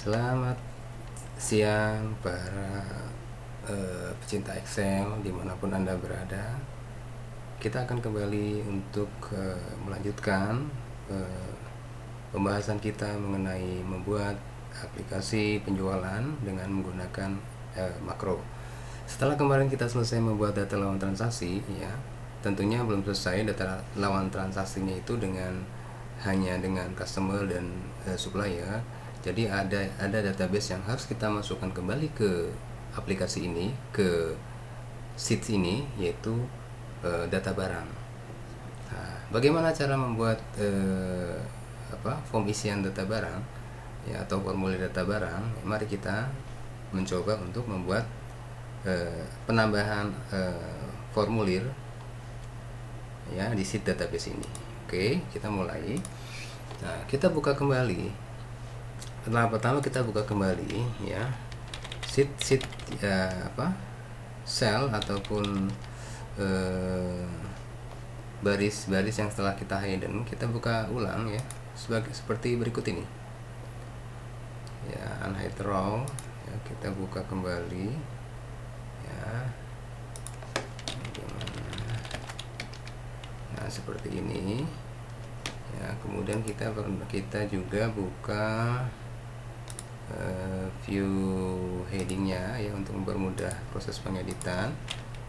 Selamat siang para pecinta Excel dimanapun Anda berada. Kita akan kembali untuk melanjutkan pembahasan kita mengenai membuat aplikasi penjualan dengan menggunakan makro. Setelah kemarin kita selesai membuat data lawan transaksi, ya, tentunya belum selesai data lawan transaksinya itu hanya dengan customer dan supplier. Jadi ada database yang harus kita masukkan kembali ke aplikasi ini, ke sheet ini, yaitu data barang. Nah, bagaimana cara membuat form isian data barang, ya, atau formulir data barang? Mari kita mencoba untuk membuat penambahan formulir, ya, di sheet database ini. Oke, kita mulai. Nah, kita buka kembali. Pertama kita buka kembali, ya, sheet cell ataupun baris yang setelah kita hidden, kita buka ulang, ya, seperti berikut ini, ya, unhide row, ya, kita buka kembali, ya, nah seperti ini, ya. Kemudian kita juga buka view headingnya, ya, untuk mempermudah proses pengeditan.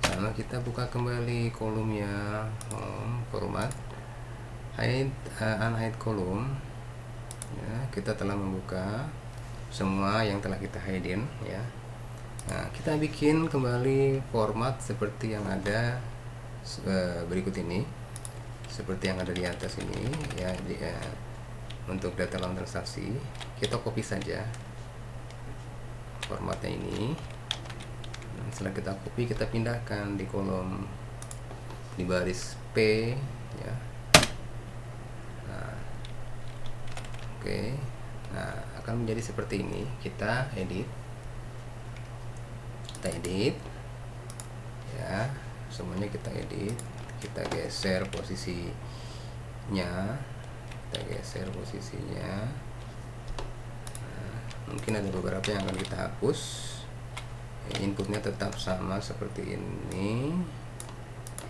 Sama kita buka kembali kolomnya, format unhide column, ya. Kita telah membuka semua yang telah kita hidden, ya. Nah, kita bikin kembali format seperti yang ada berikut ini, seperti yang ada di atas ini, ya. Untuk data lawan transaksi kita copy saja formatnya ini. Nah, setelah kita copy, kita pindahkan di kolom di baris P, ya. Nah, oke. Nah, akan menjadi seperti ini. Kita edit, ya, semuanya kita edit, kita geser posisinya, Nah, mungkin ada beberapa yang akan kita hapus. Inputnya tetap sama seperti ini,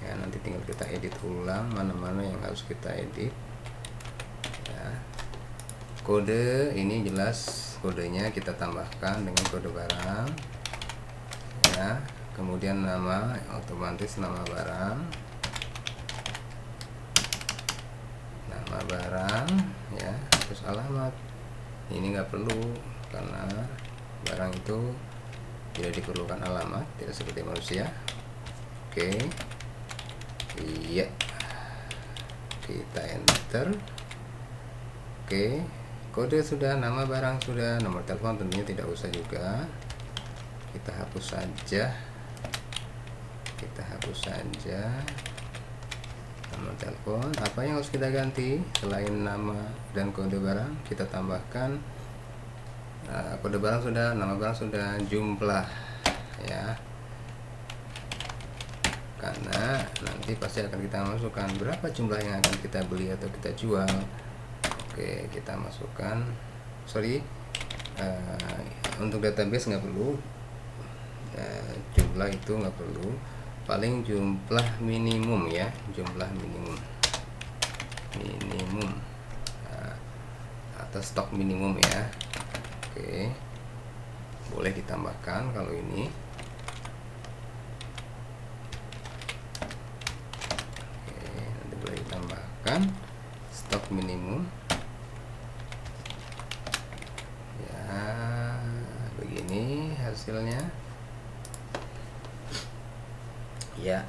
ya. Nanti tinggal kita edit ulang mana-mana yang harus kita edit, ya. Kode ini jelas, kodenya kita tambahkan dengan kode barang, ya. Kemudian nama, otomatis nama barang, ya. Terus alamat ini nggak perlu karena barang itu tidak diperlukan alamat, tidak seperti manusia. Oke, iya, kita enter. Oke, kode sudah, nama barang sudah, nomor telepon tentunya tidak usah juga, kita hapus saja nomor telepon. Apa yang harus kita ganti selain nama dan kode barang? Kita tambahkan kode barang sudah, nama barang sudah, jumlah, ya, karena nanti pasti akan kita masukkan berapa jumlah yang akan kita beli atau kita jual. Oke, kita masukkan, untuk database nggak perlu, jumlah itu nggak perlu, paling jumlah minimum, ya, jumlah minimum, atau stok minimum, ya. Oke, boleh ditambahkan kalau ini. Oke, nanti boleh ditambahkan stok minimum, ya. Begini hasilnya, ya.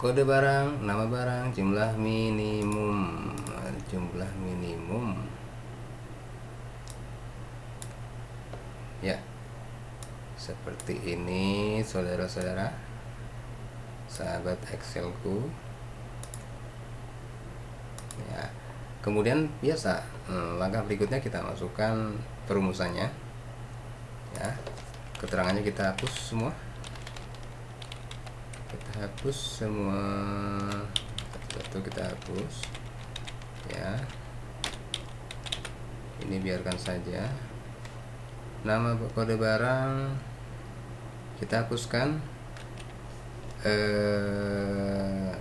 Kode barang, nama barang, jumlah minimum, ya. Seperti ini, saudara-saudara, sahabat Excelku, ya. Kemudian biasa, langkah berikutnya kita masukkan perumusannya, ya. Keterangannya kita hapus semua, satu kita hapus, ya. Ini ini biarkan saja. Nama kode barang kita hapuskan.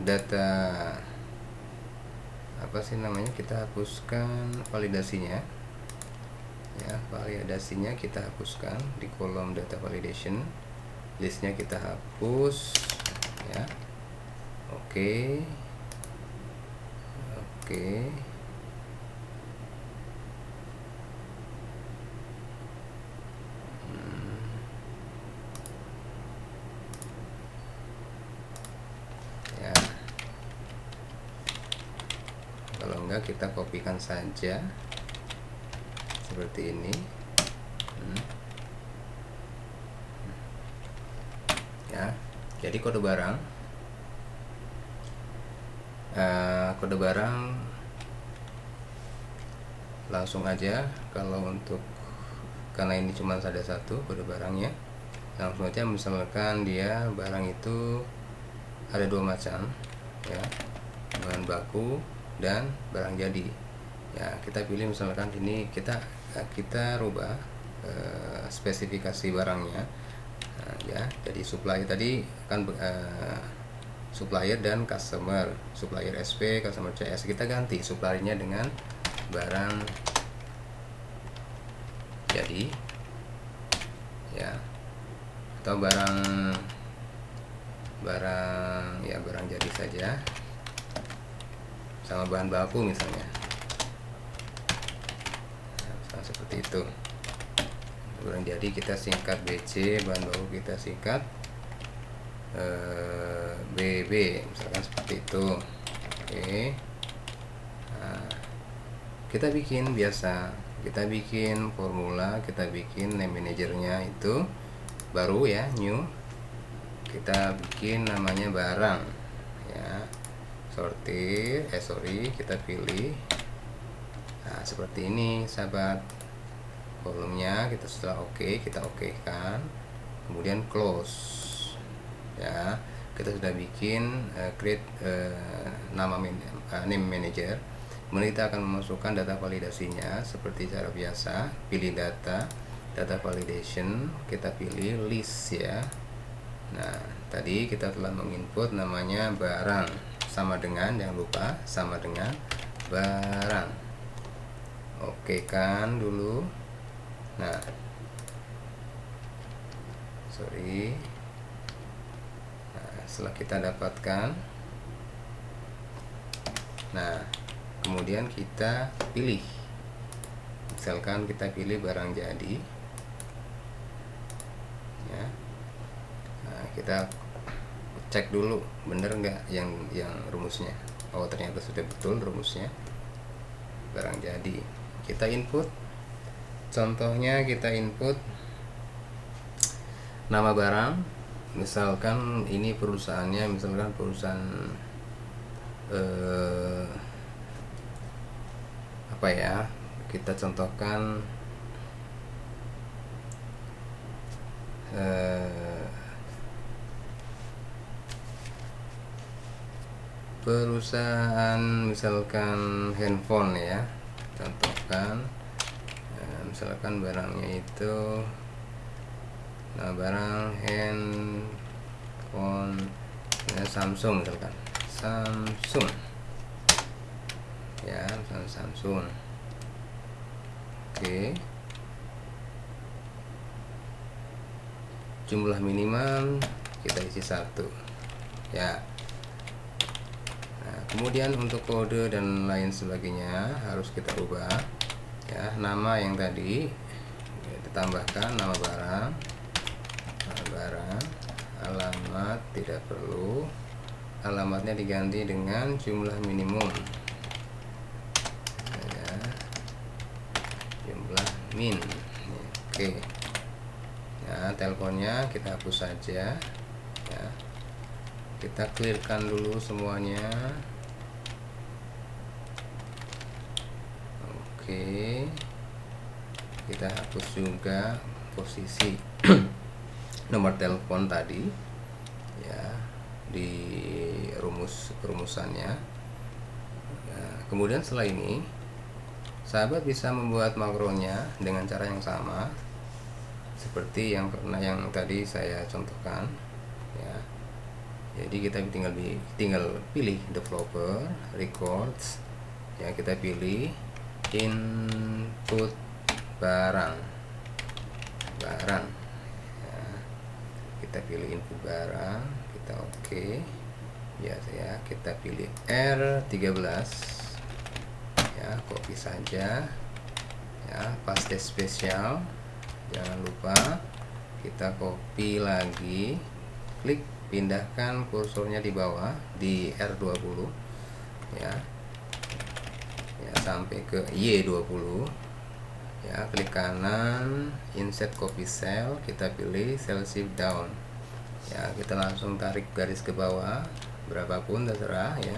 Data apa sih namanya, kita hapuskan validasinya ya, validasinya kita hapuskan di kolom data validation, listnya kita hapus ya. Oke. Ya, kalau enggak kita kopikan saja seperti ini. Ya, jadi kode barang langsung aja. Kalau untuk, karena ini cuma ada satu kode barangnya, langsung aja. Misalkan dia barang itu ada dua macam ya, bahan baku dan barang jadi ya. Kita pilih misalkan ini, kita rubah spesifikasi barangnya ya. Jadi supplier tadi kan supplier dan customer, supplier SP, customer CS, kita ganti suppliernya dengan barang jadi ya, atau barang jadi saja sama bahan baku misalnya. Nah, seperti itu. Barang jadi kita singkat BC, bahan baku kita singkat BB misalkan, seperti itu. Oke. Nah, kita bikin biasa, kita bikin formula, kita bikin name manajernya itu baru ya, new. Kita bikin namanya barang ya, sortir kita pilih. Nah, seperti ini sahabat. Kolomnya kita setelah kita oke kan, kemudian close ya. Kita sudah bikin create name manager. Kemudian kita akan memasukkan data validasinya seperti cara biasa. Pilih data validation, kita pilih list ya. Nah, tadi kita telah menginput namanya barang, sama dengan, jangan lupa, sama dengan barang. Oke kan dulu. Nah, setelah kita dapatkan, nah kemudian kita pilih, misalkan kita pilih barang jadi ya. Nah, kita cek dulu bener nggak yang rumusnya. Oh, ternyata sudah betul rumusnya, barang jadi. Kita input, contohnya kita input nama barang, misalkan ini perusahaannya, misalkan perusahaan apa ya, kita contohkan perusahaan misalkan handphone ya, contohkan misalkan barangnya itu, nah barang handphone ya, Samsung misalkan, Samsung ya, misalkan Samsung. Oke. Jumlah minimal kita isi 1 ya. Nah, kemudian untuk kode dan lain sebagainya harus kita ubah ya. Nama yang tadi ditambahkan nama barang, alamat tidak perlu, alamatnya diganti dengan jumlah minimum ya, jumlah min. Oke. Nah, teleponnya kita hapus saja ya. Kita clearkan dulu semuanya. Oke. Kita hapus juga posisi nomor telepon tadi ya, di rumusannya. Nah, kemudian setelah ini sahabat bisa membuat makronya dengan cara yang sama seperti yang tadi saya contohkan ya. Jadi kita tinggal pilih developer, records ya, kita pilih input barang ya. Kita pilih input barang, kita oke biasa ya, kita pilih R13 ya, copy saja ya, paste spesial, jangan lupa kita copy lagi, klik, pindahkan kursornya di bawah di R20 ya, sampai ke Y20 ya, klik kanan, insert copy cell, kita pilih cell shift down ya, kita langsung tarik garis ke bawah berapapun terserah ya.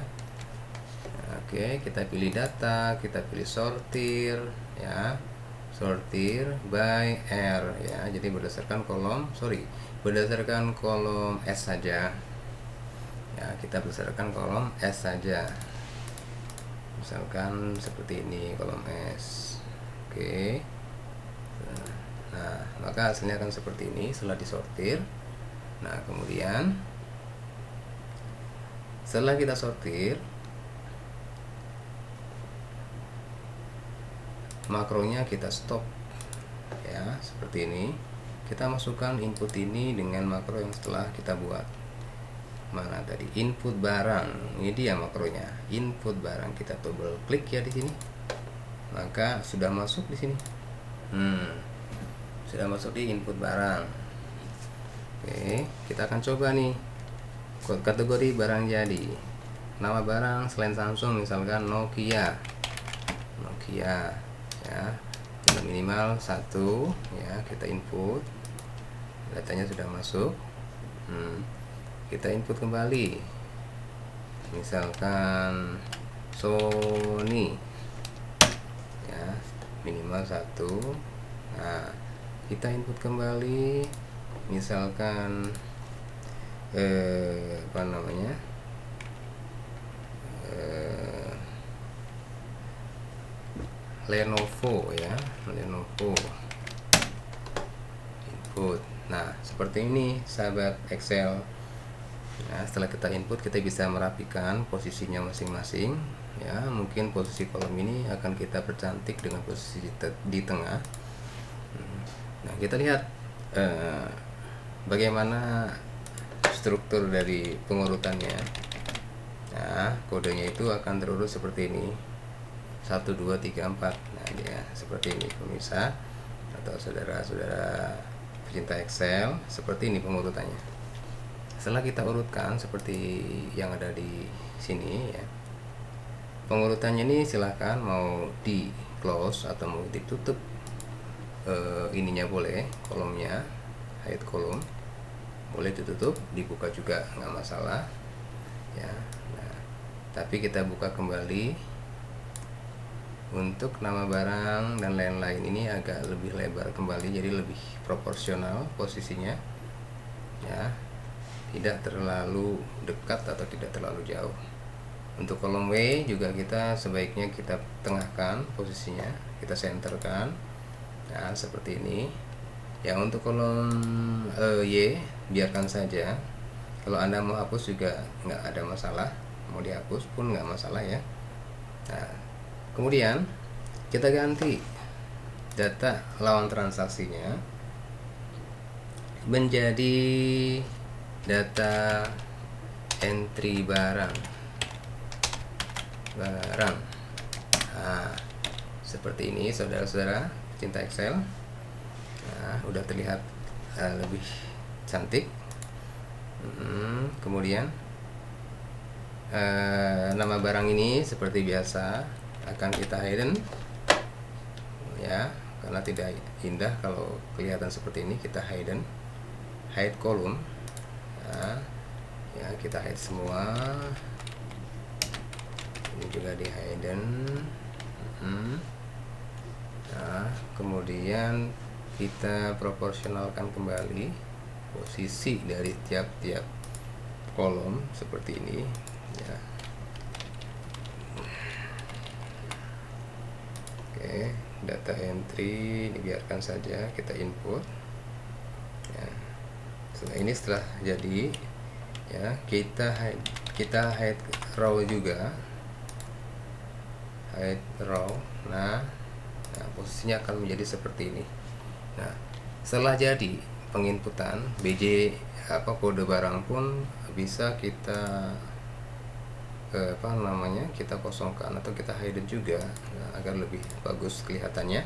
Oke, kita pilih data, kita pilih sortir ya, sortir by R ya, jadi berdasarkan kolom S saja ya, kita berdasarkan kolom S saja, misalkan seperti ini kolom S. Oke, nah maka hasilnya akan seperti ini setelah disortir. Nah kemudian setelah kita sortir, makronya kita stop ya, seperti ini. Kita masukkan input ini dengan makro yang setelah kita buat. Mana tadi input barang, ini dia makronya, input barang. Kita double klik ya di sini, maka sudah masuk di sini. Sudah masuk di input barang. Oke, kita akan coba nih kategori barang jadi. Nama barang selain Samsung misalkan Nokia ya, minimal 1 ya, kita input, datanya sudah masuk. Kita input kembali, misalkan Sony ya, minimal 1. Nah kita input kembali, misalkan apa namanya, Lenovo ya, Lenovo input. Nah seperti ini sahabat Excel. Nah, setelah kita input, kita bisa merapikan posisinya masing-masing ya. Mungkin posisi kolom ini akan kita percantik dengan posisi di tengah. Nah kita lihat bagaimana struktur dari pengurutannya. Nah kodenya itu akan terurut seperti ini, 1 2 3 4. Nah dia seperti ini pemirsa atau saudara-saudara pecinta Excel, seperti ini pengurutannya. Setelah kita urutkan seperti yang ada di sini ya, pengurutannya ini silahkan mau di close atau mau ditutup, ininya boleh, kolomnya hide kolom boleh ditutup, dibuka juga nggak masalah ya. Nah tapi kita buka kembali. Untuk nama barang dan lain-lain ini agak lebih lebar kembali, jadi lebih proporsional posisinya ya, tidak terlalu dekat atau tidak terlalu jauh. Untuk kolom W juga kita sebaiknya kita tengahkan posisinya, kita senterkan. Nah seperti ini ya. Untuk kolom Y biarkan saja, kalau Anda mau hapus juga nggak ada masalah, mau dihapus pun nggak masalah ya. Nah kemudian kita ganti data lawan transaksinya menjadi data entry barang. Nah seperti ini saudara-saudara cinta Excel. Nah udah terlihat lebih cantik. Kemudian nama barang ini seperti biasa akan kita hidden ya, karena tidak indah kalau kelihatan seperti ini. Kita hide kolom ya, kita hide semua. Ini juga di hidden. Nah kemudian kita proporsionalkan kembali posisi dari tiap-tiap kolom seperti ini ya. Oke, data entry dibiarkan saja, kita input ya. Setelah jadi ya, kita hide row juga, hide row. Nah, posisinya akan menjadi seperti ini. Nah, setelah jadi penginputan BJ kode barang pun bisa kita kita kosongkan atau kita hide juga, agar lebih bagus kelihatannya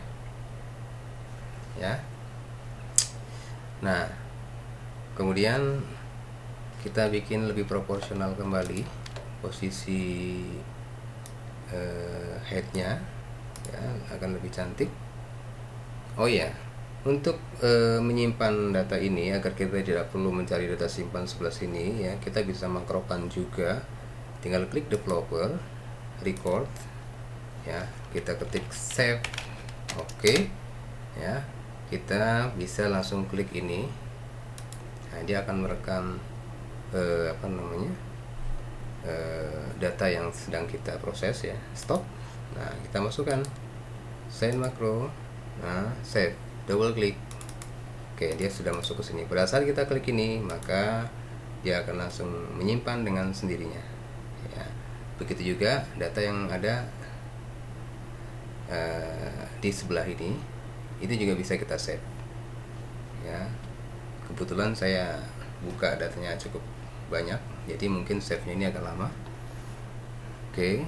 ya. Nah, kemudian kita bikin lebih proporsional kembali posisi headnya ya, akan lebih cantik. Oh ya, untuk menyimpan data ini agar kita tidak perlu mencari data simpan sebelah sini ya, kita bisa makrokan juga. Tinggal klik developer, record ya, kita ketik save, oke ya, kita bisa langsung klik ini. Nah, dia akan merekam data yang sedang kita proses ya. Stop. Nah, kita masukkan send makro. Nah, save, double klik. Oke, dia sudah masuk ke sini. Pada saat kita klik ini, maka dia akan langsung menyimpan dengan sendirinya ya. Begitu juga data yang ada di sebelah ini, itu juga bisa kita save ya. Kebetulan saya buka datanya cukup banyak, jadi mungkin save-nya ini agak lama. Oke.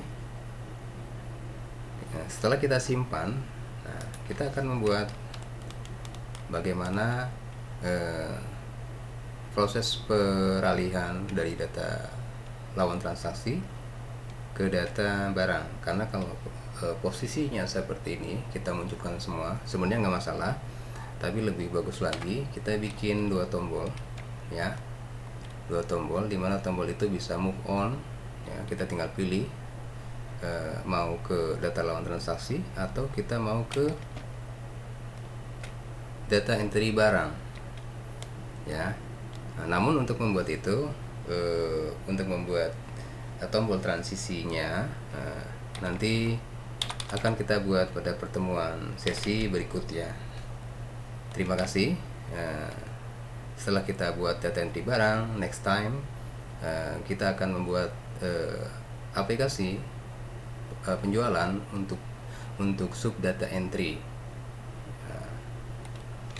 Nah, setelah kita simpan, nah, kita akan membuat bagaimana proses peralihan dari data lawan transaksi ke data barang. Karena kalau posisinya seperti ini kita munculkan semua, sebenarnya nggak masalah, tapi lebih bagus lagi kita bikin dua tombol ya, dua tombol, dimana tombol itu bisa move on ya. Kita tinggal pilih mau ke data lawan transaksi atau kita mau ke data entry barang ya. Nah, namun untuk membuat itu, untuk membuat tombol transisinya nanti akan kita buat pada pertemuan sesi berikutnya. Terima kasih. Setelah kita buat data entry barang, next time kita akan membuat aplikasi penjualan untuk sub data entry.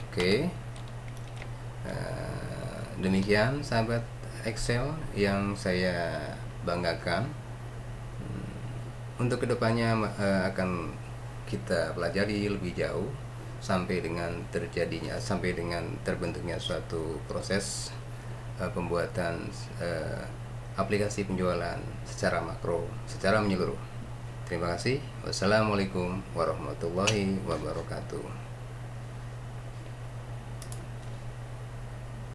Oke. Demikian sahabat Excel yang saya banggakan. Untuk kedepannya akan kita pelajari lebih jauh sampai dengan terbentuknya suatu proses pembuatan aplikasi penjualan secara makro, secara menyeluruh. Terima kasih. Wassalamualaikum warahmatullahi wabarakatuh.